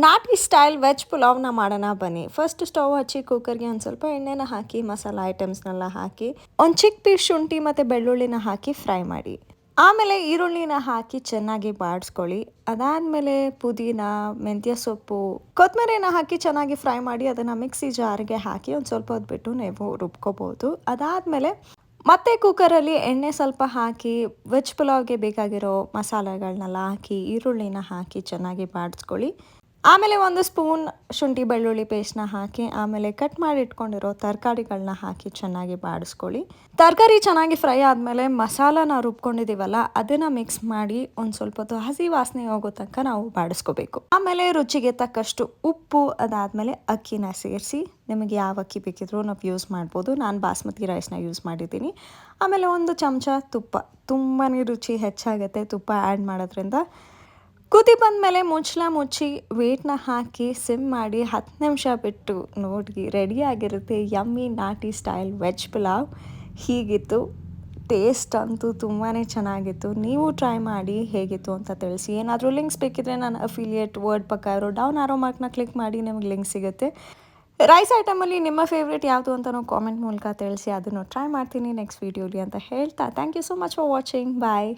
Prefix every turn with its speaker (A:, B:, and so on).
A: ನಾಟಿ style veg ಪುಲಾವ್ನ ಮಾಡೋಣ ಬನ್ನಿ. ಫಸ್ಟ್ ಸ್ಟವ್ ಹಚ್ಚಿ ಕುಕ್ಕರ್ಗೆ ಒಂದು ಸ್ವಲ್ಪ ಎಣ್ಣೆನ ಹಾಕಿ ಮಸಾಲ ಐಟಮ್ಸ್ನೆಲ್ಲ ಹಾಕಿ ಒಂದು ಚಿಕ್ಕ ಪೀಸ್ ಶುಂಠಿ ಮತ್ತು ಬೆಳ್ಳುಳ್ಳಿನ ಹಾಕಿ ಫ್ರೈ ಮಾಡಿ. ಆಮೇಲೆ ಈರುಳ್ಳಿನ ಹಾಕಿ ಚೆನ್ನಾಗಿ ಬಾಡಿಸ್ಕೊಳ್ಳಿ. ಅದಾದಮೇಲೆ ಪುದೀನ, ಮೆಂತ್ಯ ಸೊಪ್ಪು, ಕೊತ್ತಂಬರಿನ ಹಾಕಿ ಚೆನ್ನಾಗಿ ಫ್ರೈ ಮಾಡಿ ಅದನ್ನು ಮಿಕ್ಸಿ ಜಾರ್ಗೆ ಹಾಕಿ ಒಂದು ಸ್ವಲ್ಪ ಹೊತ್ತು ಬಿಟ್ಟು ನೀವು ರುಬ್ಕೋಬೋದು. ಅದಾದಮೇಲೆ ಮತ್ತೆ ಕುಕ್ಕರಲ್ಲಿ ಎಣ್ಣೆ ಸ್ವಲ್ಪ ಹಾಕಿ ವೆಜ್ ಪುಲಾವ್ಗೆ ಬೇಕಾಗಿರೋ ಮಸಾಲೆಗಳನ್ನೆಲ್ಲ ಹಾಕಿ ಈರುಳ್ಳಿನ ಹಾಕಿ ಚೆನ್ನಾಗಿ ಬಾಡಿಸ್ಕೊಳ್ಳಿ. ಆಮೇಲೆ ಒಂದು ಸ್ಪೂನ್ ಶುಂಠಿ ಬೆಳ್ಳುಳ್ಳಿ ಪೇಸ್ಟ್ನ ಹಾಕಿ ಆಮೇಲೆ ಕಟ್ ಮಾಡಿ ಇಟ್ಕೊಂಡಿರೋ ತರಕಾರಿಗಳನ್ನ ಹಾಕಿ ಚೆನ್ನಾಗಿ ಬಾಡಿಸ್ಕೊಳ್ಳಿ. ತರಕಾರಿ ಚೆನ್ನಾಗಿ ಫ್ರೈ ಆದಮೇಲೆ ಮಸಾಲ ರುಬ್ಕೊಂಡಿದ್ದೀವಲ್ಲ ಅದನ್ನು ಮಿಕ್ಸ್ ಮಾಡಿ ಒಂದು ಸ್ವಲ್ಪ ಹೊತ್ತು ಹಸಿ ವಾಸನೆ ಹೋಗೋ ತನಕ ನಾವು ಬಾಡಿಸ್ಕೋಬೇಕು. ಆಮೇಲೆ ರುಚಿಗೆ ತಕ್ಕಷ್ಟು ಉಪ್ಪು, ಅದಾದಮೇಲೆ ಅಕ್ಕಿನ ಸೇರಿಸಿ ನಿಮಗೆ ಯಾವ ಅಕ್ಕಿ ಬೇಕಿದ್ರೂ ನಾವು ಯೂಸ್ ಮಾಡ್ಬೋದು. ನಾನು ಬಾಸ್ಮತಿ ರೈಸ್ನ ಯೂಸ್ ಮಾಡಿದ್ದೀನಿ. ಆಮೇಲೆ ಒಂದು ಚಮಚ ತುಪ್ಪ, ತುಂಬಾ ರುಚಿ ಹೆಚ್ಚಾಗುತ್ತೆ ತುಪ್ಪ ಆ್ಯಡ್ ಮಾಡೋದ್ರಿಂದ. ಕುದಿ ಬಂದಮೇಲೆ ಮುಚ್ಚಿ ವೇಟ್ನ ಹಾಕಿ ಸಿಮ್ ಮಾಡಿ 10 ನಿಮಿಷ ಬಿಟ್ಟು ನೋಡಿ ರೆಡಿಯಾಗಿರುತ್ತೆ ಯಮ್ಮಿ ನಾಟಿ ಸ್ಟೈಲ್ ವೆಜ್ ಪುಲಾವ್. ಹೀಗಿತ್ತು. ಟೇಸ್ಟ್ ಅಂತೂ ತುಂಬಾ ಚೆನ್ನಾಗಿತ್ತು. ನೀವು ಟ್ರೈ ಮಾಡಿ ಹೇಗಿತ್ತು ಅಂತ ತಿಳಿಸಿ. ಏನಾದರೂ ಲಿಂಕ್ಸ್ ಬೇಕಿದ್ರೆ ನಾನು ಅಫಿಲಿಯೇಟ್ ವರ್ಡ್ ಪಕ್ಕ ಇರೋ ಡೌನ್ ಆರೋ ಮಾರ್ಕ್ನ ಕ್ಲಿಕ್ ಮಾಡಿ ನಿಮಗೆ ಲಿಂಕ್ ಸಿಗುತ್ತೆ. ರೈಸ್ ಐಟಮಲ್ಲಿ ನಿಮ್ಮ ಫೇವ್ರೇಟ್ ಯಾವುದು ಅಂತಲೂ ಕಾಮೆಂಟ್ ಮೂಲಕ ತಿಳಿಸಿ. ಅದನ್ನು ಟ್ರೈ ಮಾಡ್ತೀನಿ ನೆಕ್ಸ್ಟ್ ವೀಡಿಯೋಲಿ ಅಂತ ಹೇಳ್ತಾ thank you so much for watching. Bye.